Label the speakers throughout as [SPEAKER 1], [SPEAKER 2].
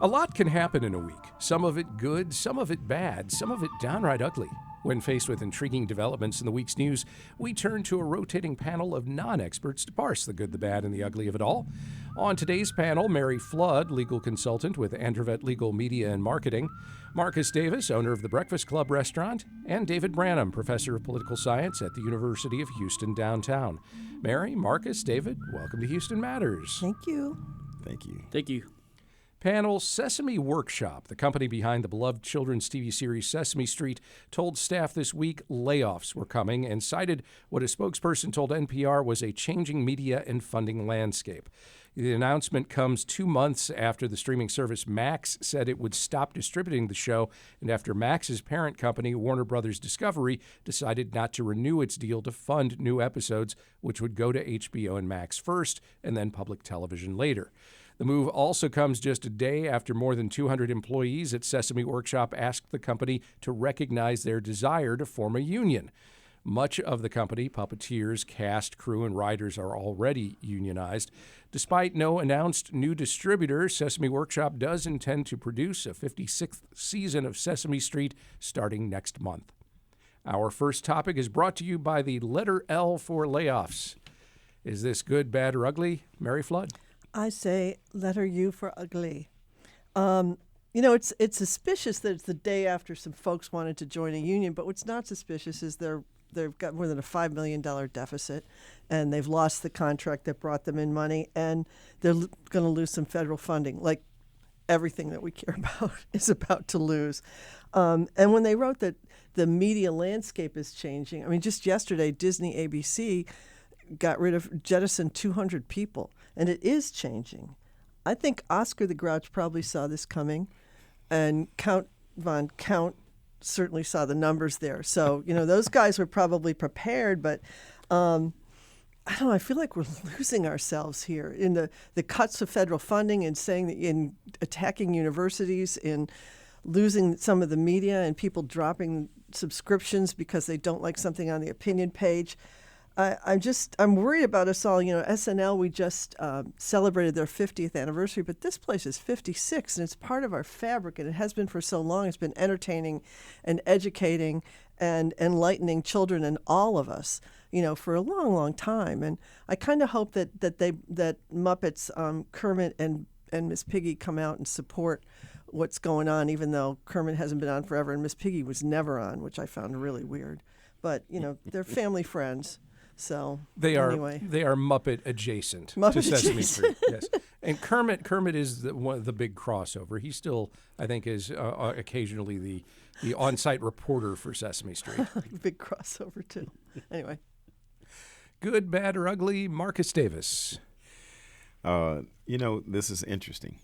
[SPEAKER 1] A lot can happen in a week, some of it good, some of it bad, some of it downright ugly. When faced with intriguing developments in the week's news, we turn to a rotating panel of non-experts to parse the good, the bad, and the ugly of it all. On today's panel, Mary Flood, legal consultant with Androvet Legal Media and Marketing, Marcus Davis, owner of the Breakfast Club restaurant, and David Branham, professor of political science at the University of Houston downtown. Mary, Marcus, David, welcome to Houston Matters.
[SPEAKER 2] Thank you.
[SPEAKER 3] Thank you.
[SPEAKER 4] Thank you.
[SPEAKER 1] Panel Sesame Workshop, the company behind the beloved children's TV series Sesame Street, told staff this week layoffs were coming and cited what a spokesperson told NPR was a changing media and funding landscape. The announcement comes 2 months after the streaming service Max said it would stop distributing the show, and after Max's parent company, Warner Brothers Discovery, decided not to renew its deal to fund new episodes, which would go to HBO and Max first, and then public television later. The move also comes just a day after more than 200 employees at Sesame Workshop asked the company to recognize their desire to form a union. Much of the company, puppeteers, cast, crew, and writers are already unionized. Despite no announced new distributor, Sesame Workshop does intend to produce a 56th season of Sesame Street starting next month. Our first topic is brought to you by the letter L for layoffs. Is this good, bad, or ugly? Mary Flood?
[SPEAKER 2] I say letter U for ugly. It's suspicious that it's the day after some folks wanted to join a union, but what's not suspicious is they've got more than a $5 million deficit, and they've lost the contract that brought them in money, and they're going to lose some federal funding, like everything that we care about is about to lose. And when they wrote that the media landscape is changing, I mean, just yesterday, Disney ABC jettisoned 200 people, and it is changing. I think Oscar the Grouch probably saw this coming, and Count Von Count certainly saw the numbers there. So, those guys were probably prepared, but I don't know, I feel like we're losing ourselves here in the cuts of federal funding and saying that in attacking universities, in losing some of the media and people dropping subscriptions because they don't like something on the opinion page. I'm worried about us all. SNL, we just celebrated their 50th anniversary, but this place is 56, and it's part of our fabric, and it has been for so long. It's been entertaining and educating and enlightening children and all of us, for a long, long time. And I kind of hope that Muppets, Kermit and Miss Piggy come out and support what's going on, even though Kermit hasn't been on forever and Miss Piggy was never on, which I found really weird. But, they're family friends. So
[SPEAKER 1] They are Muppet adjacent to Sesame Street. Yes, and Kermit is the big crossover. He still, I think, is occasionally the on-site reporter for Sesame Street.
[SPEAKER 2] Big crossover too. Anyway,
[SPEAKER 1] good, bad, or ugly? Marcus Davis.
[SPEAKER 3] This is interesting.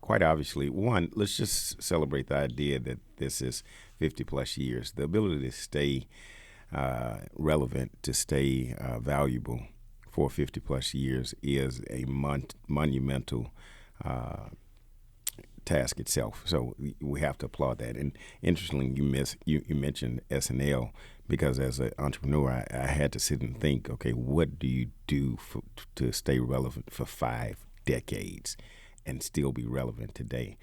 [SPEAKER 3] Quite obviously, one, let's just celebrate the idea that this is 50 plus years. The ability to stay relevant, to stay valuable for 50 plus years is a monumental task itself. So we have to applaud that. And interestingly, you mentioned SNL, because as an entrepreneur, I had to sit and think, okay, what do you do to stay relevant for 5 decades and still be relevant today?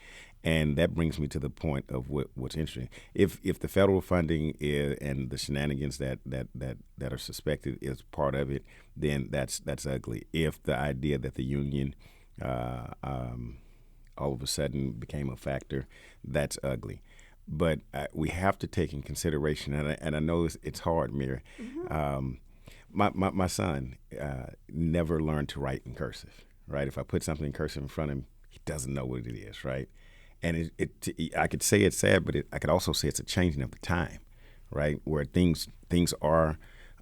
[SPEAKER 3] And that brings me to the point of what's interesting. If the federal funding and the shenanigans that are suspected is part of it, then that's ugly. If the idea that the union all of a sudden became a factor, that's ugly. But we have to take in consideration, and I know it's hard, Mary. Mm-hmm. My son never learned to write in cursive, right? If I put something in cursive in front of him, he doesn't know what it is, right? And I could say it's sad, but I could also say it's a changing of the time, right? Where things are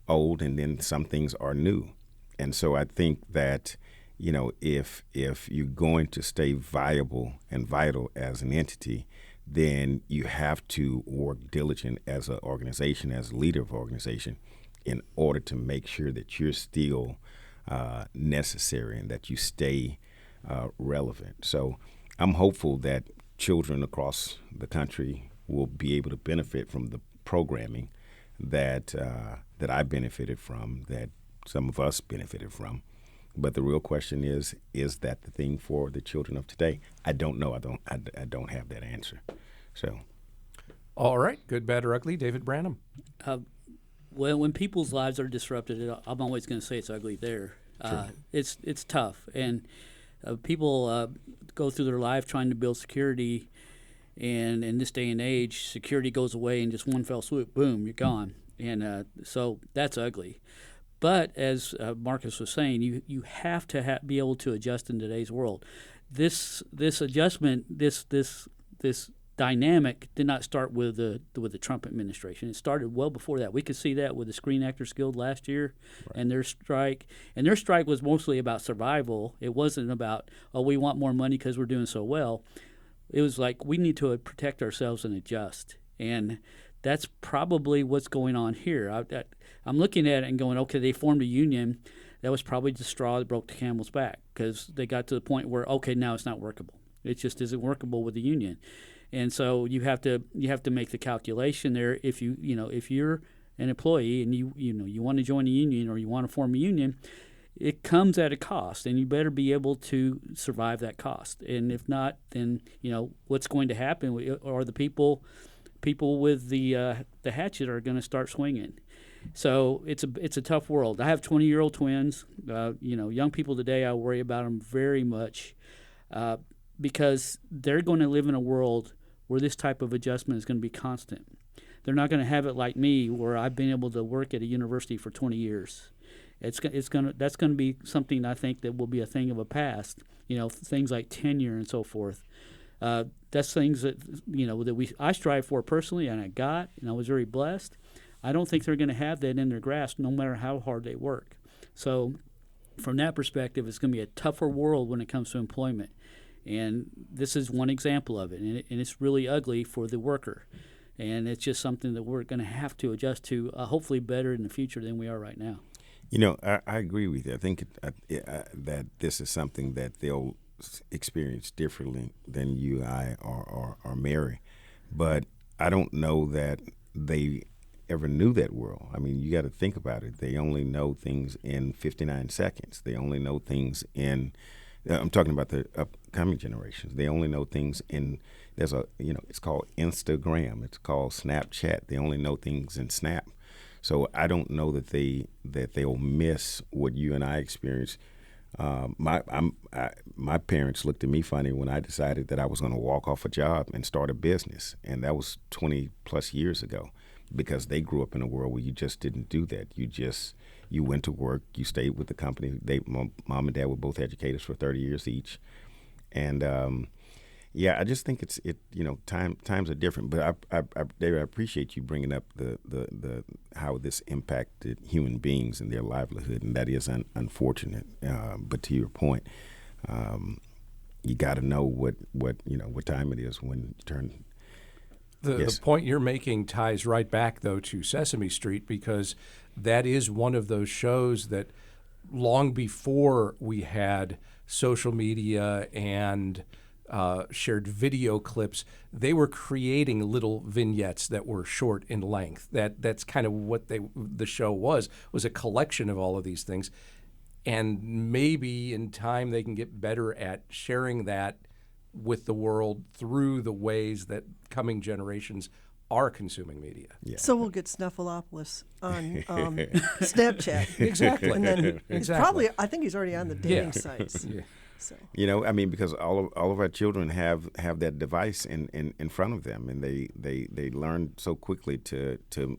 [SPEAKER 3] old and then some things are new. And so I think that, if you're going to stay viable and vital as an entity, then you have to work diligent as an organization, as a leader of an organization, in order to make sure that you're still necessary and that you stay relevant. So I'm hopeful that children across the country will be able to benefit from the programming that I benefited from, that some of us benefited from, But the real question is that the thing for the children of today? I don't know. I don't have that answer. So,
[SPEAKER 1] All right, good, bad, or ugly, David Branham.
[SPEAKER 4] Well, when people's lives are disrupted, I'm always going to say it's ugly there. It's tough, and people go through their life trying to build security, and in this day and age, security goes away in just one fell swoop. Boom, you're gone, and so that's ugly. But as Marcus was saying, you have to be able to adjust in today's world. This adjustment, this dynamic did not start with the Trump administration. It started well before that. We could see that with the Screen Actors Guild last year, and their strike. And their strike was mostly about survival. It wasn't about, oh, we want more money because we're doing so well. It was like, we need to protect ourselves and adjust. And that's probably what's going on here. I'm looking at it and going, okay, they formed a union. That was probably the straw that broke the camel's back, because they got to the point where, okay, now it's not workable. It just isn't workable with the union. And so you have to make the calculation there. If you're an employee and you want to join a union or you want to form a union, it comes at a cost, and you better be able to survive that cost. And if not, then what's going to happen are the people with the hatchet are going to start swinging. So it's a tough world. I have 20-year-old twins. Young people today, I worry about them very much. Because they're going to live in a world where this type of adjustment is going to be constant. They're not going to have it like me, where I've been able to work at a university for 20 years. That's going to be something I think that will be a thing of a past. Things like tenure and so forth. That's things that I strive for personally, and I was very blessed. I don't think they're going to have that in their grasp, no matter how hard they work. So, from that perspective, it's going to be a tougher world when it comes to employment. And this is one example of it, and it's really ugly for the worker. And it's just something that we're going to have to adjust to, hopefully better in the future than we are right now.
[SPEAKER 3] I agree with you. I think that this is something that they'll experience differently than you, I, or Mary. But I don't know that they ever knew that world. I mean, you got to think about it. They only know things in 59 seconds. They only know things in I'm talking about the upcoming generations. They only know things it's called Instagram. It's called Snapchat. They only know things in Snap. So I don't know that they'll miss what you and I experienced. My parents looked at me funny when I decided that I was going to walk off a job and start a business, and that was 20 plus years ago, because they grew up in a world where you just didn't do that. You went to work, you stayed with the company. Mom and dad were both educators for 30 years each. And I just think times are different. But David, I appreciate you bringing up the how this impacted human beings and their livelihood, and that is unfortunate. But to your point, you got to know what time it is when you turn.
[SPEAKER 1] The point you're making ties right back, though, to Sesame Street, because that is one of those shows that long before we had social media and shared video clips, they were creating little vignettes that were short in length. That's kind of what the show was a collection of all of these things. And maybe in time they can get better at sharing that with the world through the ways that coming generations are consuming media.
[SPEAKER 3] Yeah.
[SPEAKER 2] So we'll get Snuffleupagus on Snapchat.
[SPEAKER 1] Exactly.
[SPEAKER 2] And then
[SPEAKER 1] Exactly.
[SPEAKER 2] I think he's already on the dating sites.
[SPEAKER 1] Yeah.
[SPEAKER 2] So.
[SPEAKER 3] Because all of our children have that device in front of them, and they learn so quickly to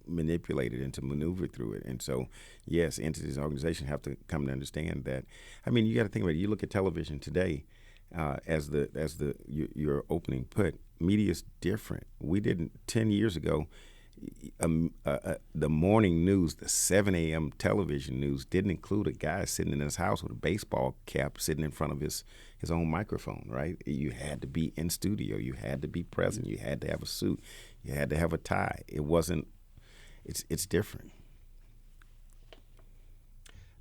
[SPEAKER 3] manipulate it and to maneuver through it. And so, yes, entities and organizations have to come to understand that. I mean, you got to think about it. You look at television today, as your opening put, media is different. We didn't 10 years ago. The morning news, the 7 a.m. television news, didn't include a guy sitting in his house with a baseball cap sitting in front of his own microphone, right? You had to be in studio. You had to be present. You had to have a suit. You had to have a tie. It wasn't. It's different.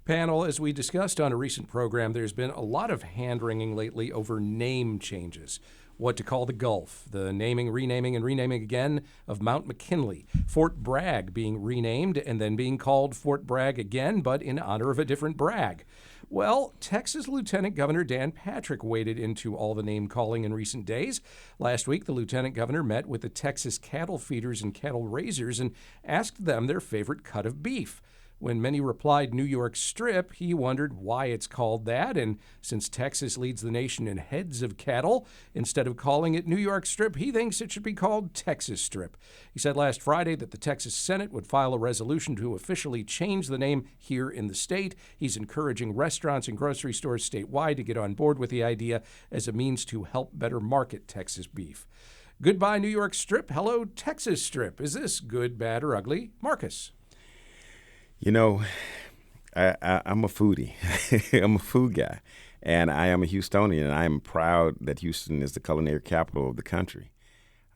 [SPEAKER 1] Panel, as we discussed on a recent program, there's been a lot of hand-wringing lately over name changes. what to call the Gulf, the naming, renaming, and renaming again of Mount McKinley, Fort Bragg being renamed and then being called Fort Bragg again, but in honor of a different Bragg. Well, Texas Lieutenant Governor Dan Patrick waded into all the name calling in recent days. Last week, the Lieutenant Governor met with the Texas cattle feeders and cattle raisers and asked them their favorite cut of beef. When many replied New York Strip, he wondered why it's called that, and since Texas leads the nation in heads of cattle, instead of calling it New York Strip, he thinks it should be called Texas Strip. He said last Friday that the Texas Senate would file a resolution to officially change the name here in the state. He's encouraging restaurants and grocery stores statewide to get on board with the idea as a means to help better market Texas beef. Goodbye, New York Strip. Hello, Texas Strip. Is this good, bad, or ugly? Marcus.
[SPEAKER 3] You know, I'm a foodie. I'm a food guy, and I am a Houstonian, and I am proud that Houston is the culinary capital of the country.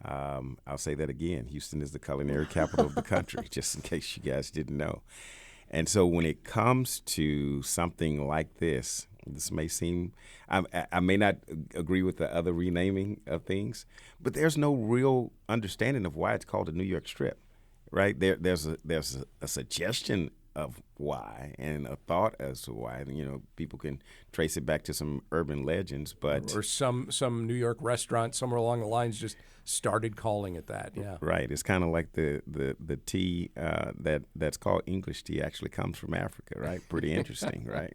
[SPEAKER 3] I'll say that again. Houston is the culinary capital of the country, just in case you guys didn't know. And so when it comes to something like this may seem, I may not agree with the other renaming of things, but there's no real understanding of why it's called the New York Strip. Right, there's a suggestion of why and a thought as to why. You know, people can trace it back to some urban legends, but
[SPEAKER 1] or some New York restaurant somewhere along the lines just started calling it that. Yeah,
[SPEAKER 3] right. It's kind of like the tea that's called English tea actually comes from Africa. Right, pretty interesting. Right?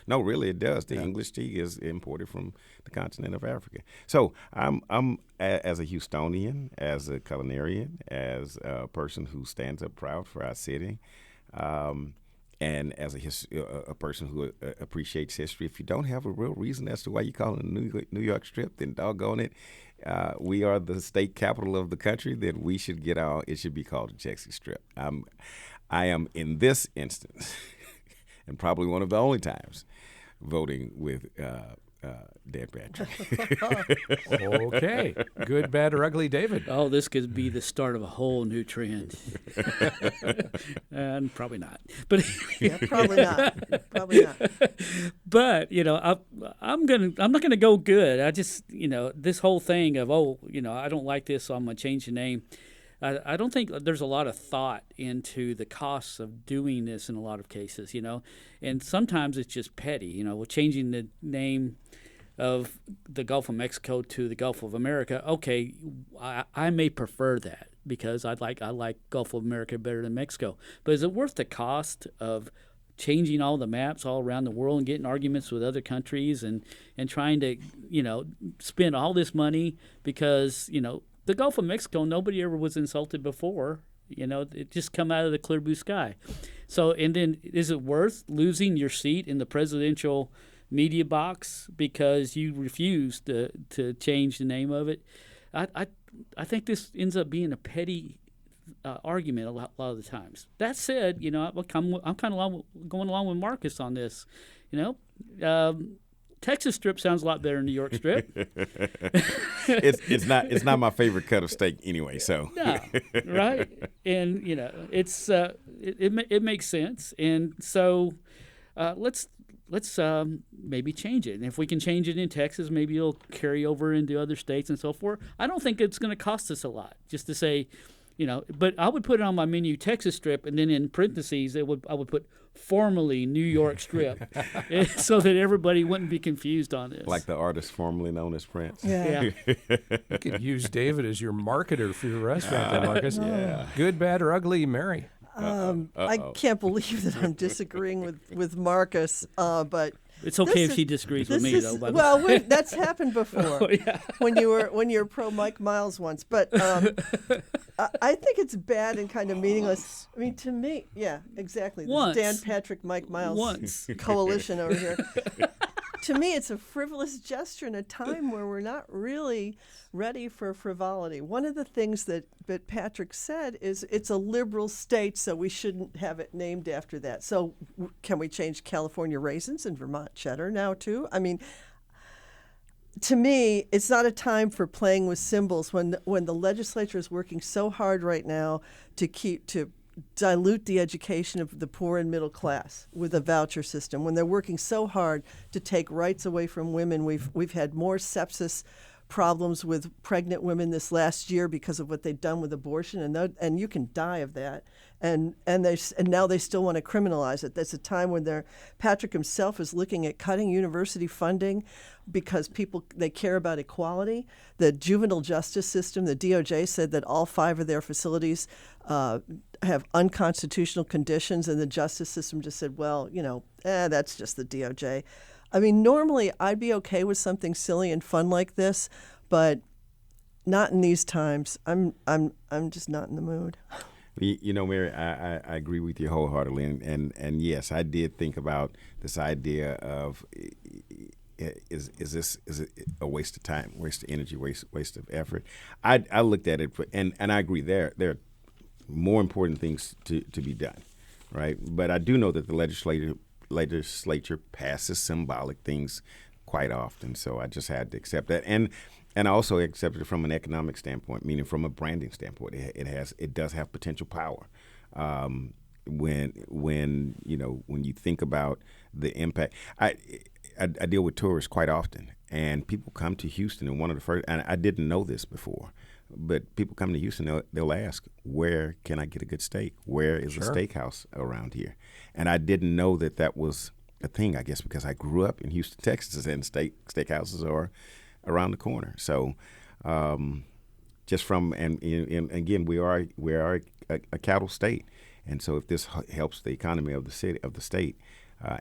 [SPEAKER 3] No, really, it does. The English tea is imported from the continent of Africa. So I'm as a Houstonian, as a culinarian, as a person who stands up proud for our city, and as a person who appreciates history. If you don't have a real reason as to why you call it a New York Strip, then doggone it, we are the state capital of the country. Then we should it should be called the Texas Strip. I am in this instance, and probably one of the only times, voting with Dan Patrick.
[SPEAKER 1] Okay. Good, bad, or ugly, David?
[SPEAKER 4] Oh, this could be the start of a whole new trend. And probably not. But
[SPEAKER 2] Yeah, probably not. Probably not.
[SPEAKER 4] But, I'm not gonna go good. I just, this whole thing of, I don't like this, so I'm gonna change the name. I don't think there's a lot of thought into the costs of doing this in a lot of cases, and sometimes it's just petty. We're changing the name of the Gulf of Mexico to the Gulf of America. Okay, I may prefer that because I like Gulf of America better than Mexico. But is it worth the cost of changing all the maps all around the world and getting arguments with other countries and trying to spend all this money because the Gulf of Mexico, nobody ever was insulted before. It just come out of the clear blue sky. So, and then is it worth losing your seat in the presidential media box because you refused to change the name of it? I think this ends up being a petty argument a lot of the times. That said, I'm kind of going along with Marcus on this. Texas Strip sounds a lot better than New York Strip.
[SPEAKER 3] It's not my favorite cut of steak anyway. So
[SPEAKER 4] no, right? And it's it makes sense. And so let's maybe change it. And if we can change it in Texas, maybe it'll carry over into other states and so forth. I don't think it's going to cost us a lot just to say. But I would put it on my menu, Texas Strip, and then in parentheses, I would put formerly New York Strip, so that everybody wouldn't be confused on this.
[SPEAKER 3] Like the artist formerly known as Prince.
[SPEAKER 2] Yeah.
[SPEAKER 1] You could use David as your marketer for your restaurant, then, Marcus.
[SPEAKER 3] Yeah.
[SPEAKER 1] Good, bad, or ugly, Mary?
[SPEAKER 2] I can't believe that I'm disagreeing with Marcus, but
[SPEAKER 4] it's okay
[SPEAKER 2] this
[SPEAKER 4] if she disagrees with me, though. By the
[SPEAKER 2] well,
[SPEAKER 4] way.
[SPEAKER 2] that's happened before.
[SPEAKER 4] Oh, yeah.
[SPEAKER 2] when you were pro Mike Miles once, but I think it's bad and kind of meaningless. I mean, to me, yeah, exactly. This
[SPEAKER 4] Once.
[SPEAKER 2] Dan Patrick, Mike Miles
[SPEAKER 4] Once.
[SPEAKER 2] coalition over here. To me, it's a frivolous gesture in a time where we're not really ready for frivolity. One of the things that Patrick said is it's a liberal state, so we shouldn't have it named after that. So can we change California raisins and Vermont cheddar now too? I mean, to me, it's not a time for playing with symbols when the legislature is working so hard right now to dilute the education of the poor and middle class with a voucher system. When they're working so hard to take rights away from women, we've had more sepsis problems with pregnant women this last year because of what they've done with abortion, and you can die of that. And now they still want to criminalize it. That's a time when Patrick himself is looking at cutting university funding because they care about equality. The juvenile justice system, the DOJ said that all 5 of their facilities have unconstitutional conditions, and the justice system just said, well, that's just the DOJ. I mean, normally I'd be okay with something silly and fun like this, but not in these times. I'm just not in the mood.
[SPEAKER 3] Mary, I agree with you wholeheartedly, and yes, I did think about this idea of is it a waste of time, waste of energy, waste of effort. I looked at it, and I agree there are more important things to be done, right? But I do know that the legislature passes symbolic things quite often, so I just had to accept that, and I also accepted it from an economic standpoint, meaning from a branding standpoint. It does have potential power. When you think about the impact, I deal with tourists quite often, and people come to Houston, and one of the first, and I didn't know this before, but people come to Houston, they'll ask, where can I get a good steak? Where is a steakhouse around here? And I didn't know that was a thing, I guess, because I grew up in Houston, Texas, and steakhouses are around the corner. So just from, and again, we are a cattle state. And so if this helps the economy of the city, of the state,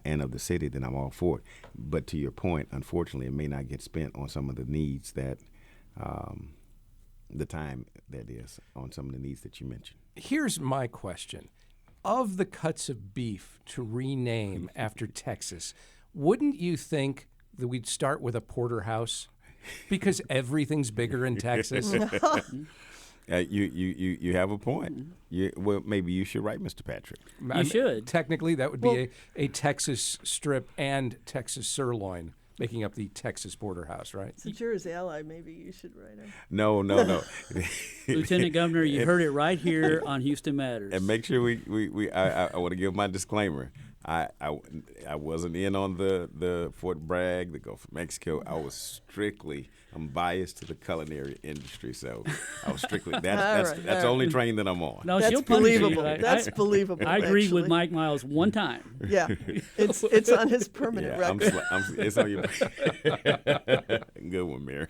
[SPEAKER 3] and of the city, then I'm all for it. But to your point, unfortunately, it may not get spent on some of the needs that, the time that is on some of the needs that you mentioned.
[SPEAKER 1] Here's my question. Of the cuts of beef to rename after Texas, wouldn't you think that we'd start with a porterhouse? Because everything's bigger in Texas.
[SPEAKER 3] You have a point. Well, maybe you should write, Mr. Patrick.
[SPEAKER 4] You should.
[SPEAKER 1] Technically, that would be a Texas strip and Texas sirloin, making up the Texas porterhouse, right?
[SPEAKER 2] Since you're his ally, maybe you should write him.
[SPEAKER 3] No.
[SPEAKER 4] Lieutenant Governor, you heard it right here on Houston Matters.
[SPEAKER 3] And make sure I want to give my disclaimer. I wasn't in on the Fort Bragg, the Gulf of Mexico. I'm biased to the culinary industry, so I was strictly that's the only train that I'm on.
[SPEAKER 4] No,
[SPEAKER 2] That's
[SPEAKER 4] she'll punish you.
[SPEAKER 2] believable. That's believable.
[SPEAKER 4] I agreed with
[SPEAKER 2] actually.
[SPEAKER 4] Mike Miles one time.
[SPEAKER 2] Yeah, it's on his permanent record.
[SPEAKER 3] It's on your good one, Mary.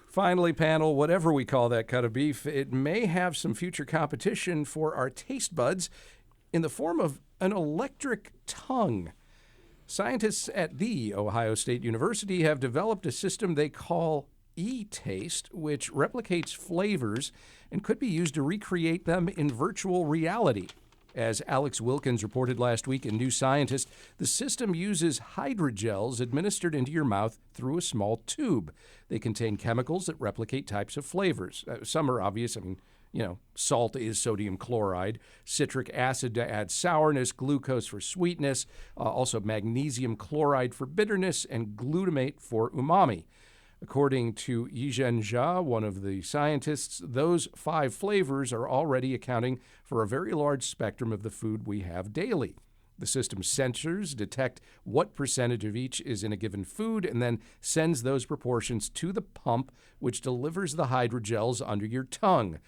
[SPEAKER 1] Finally, panel, whatever we call that cut of beef, it may have some future competition for our taste buds in the form of an electric tongue. Scientists at The Ohio State University have developed a system they call e-taste, which replicates flavors and could be used to recreate them in virtual reality. As Alex Wilkins reported last week in New Scientist, the system uses hydrogels administered into your mouth through a small tube. They contain chemicals that replicate types of flavors. Some are obvious. Salt is sodium chloride, citric acid to add sourness, glucose for sweetness, also magnesium chloride for bitterness, and glutamate for umami. According to Yizhen Jia, one of the scientists, those 5 flavors are already accounting for a very large spectrum of the food we have daily. The system's sensors detect what percentage of each is in a given food and then sends those proportions to the pump, which delivers the hydrogels under your tongue.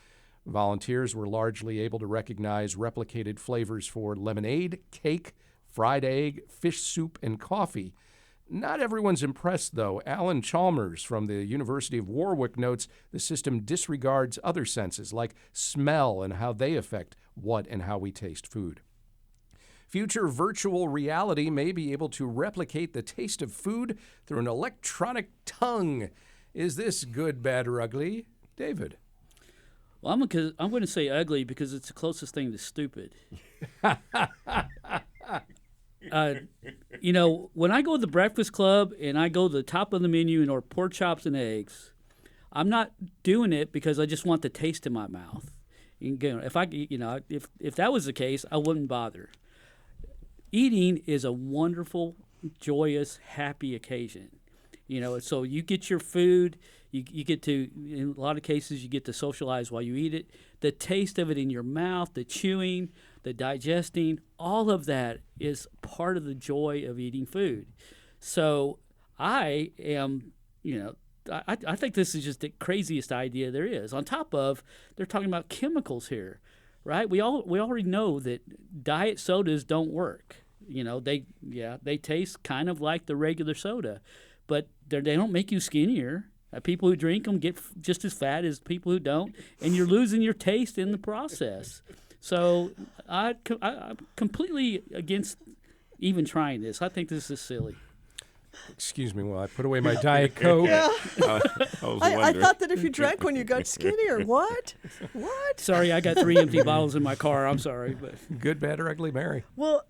[SPEAKER 1] Volunteers were largely able to recognize replicated flavors for lemonade, cake, fried egg, fish soup, and coffee. Not everyone's impressed, though. Alan Chalmers from the University of Warwick notes the system disregards other senses like smell and how they affect what and how we taste food. Future virtual reality may be able to replicate the taste of food through an electronic tongue. Is this good, bad, or ugly? David.
[SPEAKER 4] Well, I'm going to say ugly because it's the closest thing to stupid. When I go to the Breakfast Club and I go to the top of the menu and order pork chops and eggs, I'm not doing it because I just want the taste in my mouth. If that was the case, I wouldn't bother. Eating is a wonderful, joyous, happy occasion. So you get your food, you get to, in a lot of cases, you get to socialize while you eat it. The taste of it in your mouth, the chewing, the digesting, all of that is part of the joy of eating food. So I am, I think this is just the craziest idea there is. On top of, they're talking about chemicals here, right? We already know that diet sodas don't work. You know, they taste kind of like the regular soda, but they don't make you skinnier. People who drink them get just as fat as people who don't, and you're losing your taste in the process. So I'm completely against even trying this. I think this is silly.
[SPEAKER 1] Excuse me while I put away my Diet Coke.
[SPEAKER 2] Yeah. I
[SPEAKER 3] wondering.
[SPEAKER 2] thought that if you drank one, you got skinnier. What? What?
[SPEAKER 4] Sorry, I got 3 empty bottles in my car. I'm sorry, but
[SPEAKER 1] Good, bad, or ugly, Mary?
[SPEAKER 2] Well,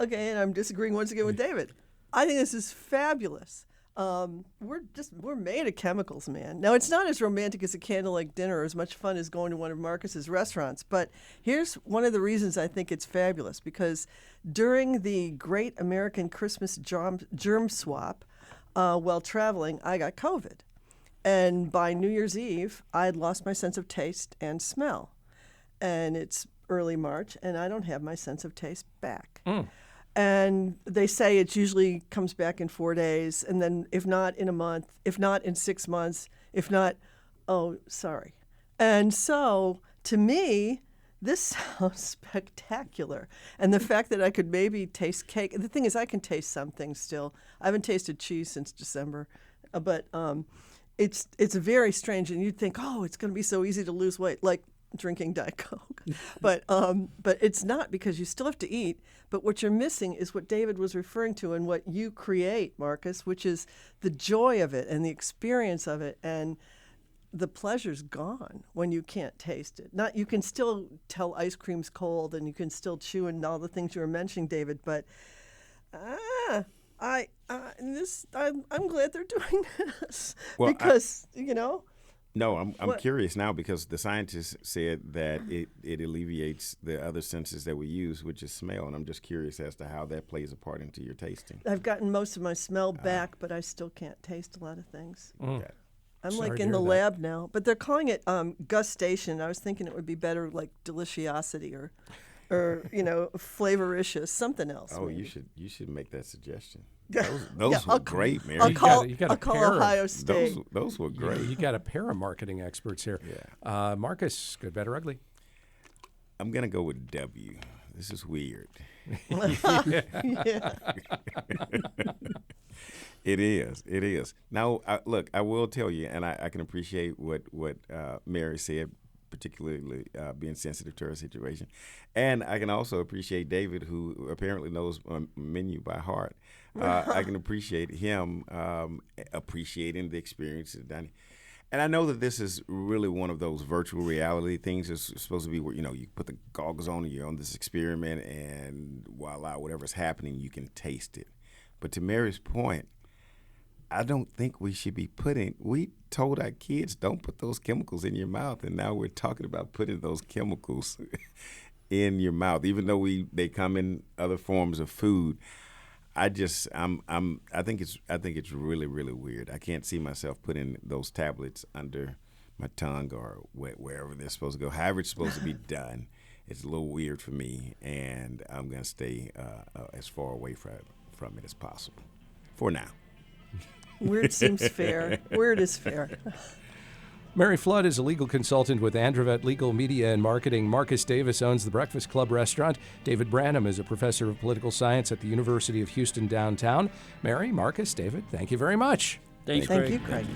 [SPEAKER 2] okay, and I'm disagreeing once again with David. I think this is fabulous. We're made of chemicals, man. Now, it's not as romantic as a candlelight dinner or as much fun as going to one of Marcus's restaurants, but here's one of the reasons I think it's fabulous, because during the Great American Christmas germ swap, while traveling, I got COVID. And by New Year's Eve, I had lost my sense of taste and smell. And it's early March, and I don't have my sense of taste back. And they say it usually comes back in 4 days, and then if not in a month, if not in 6 months, if not, oh, sorry. And so, to me, this sounds spectacular. And the fact that I could maybe taste cake, the thing is, I can taste some things still. I haven't tasted cheese since December, but it's very strange, and you'd think, oh, it's going to be so easy to lose weight, like drinking Diet Coke. But it's not, because you still have to eat. But what you're missing is what David was referring to and what you create, Marcus, which is the joy of it and the experience of it. And the pleasure's gone when you can't taste it. Not, you can still tell ice cream's cold and you can still chew and all the things you were mentioning, David, but I'm glad they're doing this.
[SPEAKER 3] Well,
[SPEAKER 2] because, you know.
[SPEAKER 3] No, I'm curious now, because the scientists said that it alleviates the other senses that we use, which is smell, and I'm just curious as to how that plays a part into your tasting.
[SPEAKER 2] I've gotten most of my smell back, but I still can't taste a lot of things.
[SPEAKER 3] Okay.
[SPEAKER 2] I'm
[SPEAKER 1] Sorry
[SPEAKER 2] like
[SPEAKER 1] to
[SPEAKER 2] in the
[SPEAKER 1] hear that.
[SPEAKER 2] lab now, but they're calling it gustation. I was thinking it would be better like deliciosity or flavoricious, something else.
[SPEAKER 3] Oh,
[SPEAKER 2] maybe.
[SPEAKER 3] you should make that suggestion.
[SPEAKER 2] Yeah.
[SPEAKER 3] Those
[SPEAKER 2] Yeah,
[SPEAKER 3] were great, Mary.
[SPEAKER 2] I'll call
[SPEAKER 1] You got a pair of
[SPEAKER 2] Ohio State.
[SPEAKER 3] Those were great.
[SPEAKER 1] You got a pair of marketing experts here.
[SPEAKER 3] Yeah.
[SPEAKER 1] Marcus, good, bad, or ugly?
[SPEAKER 3] I'm gonna go with W. This is weird.
[SPEAKER 2] Yeah.
[SPEAKER 3] It is. Now, look, I will tell you, and I can appreciate what Mary said, particularly being sensitive to her situation. And I can also appreciate David, who apparently knows my menu by heart. I can appreciate him appreciating the experience of dining. And I know that this is really one of those virtual reality things. It's supposed to be where, you put the goggles on and you're on this experiment, and voila, whatever's happening, you can taste it. But to Mary's point, I don't think we should be we told our kids, don't put those chemicals in your mouth, and now we're talking about putting those chemicals in your mouth, even though they come in other forms of food. I think it's really, really weird. I can't see myself putting those tablets under my tongue or wherever they're supposed to go. However it's supposed to be done, it's a little weird for me, and I'm going to stay as far away from it as possible for now.
[SPEAKER 2] Weird seems fair. Weird is fair.
[SPEAKER 1] Mary Flood is a legal consultant with Androvet Legal Media and Marketing. Marcus Davis owns the Breakfast Club restaurant. David Branham is a professor of political science at the University of Houston downtown. Mary, Marcus, David, thank you very much.
[SPEAKER 4] thanks,
[SPEAKER 2] Thank
[SPEAKER 4] Craig.
[SPEAKER 2] you, Craig.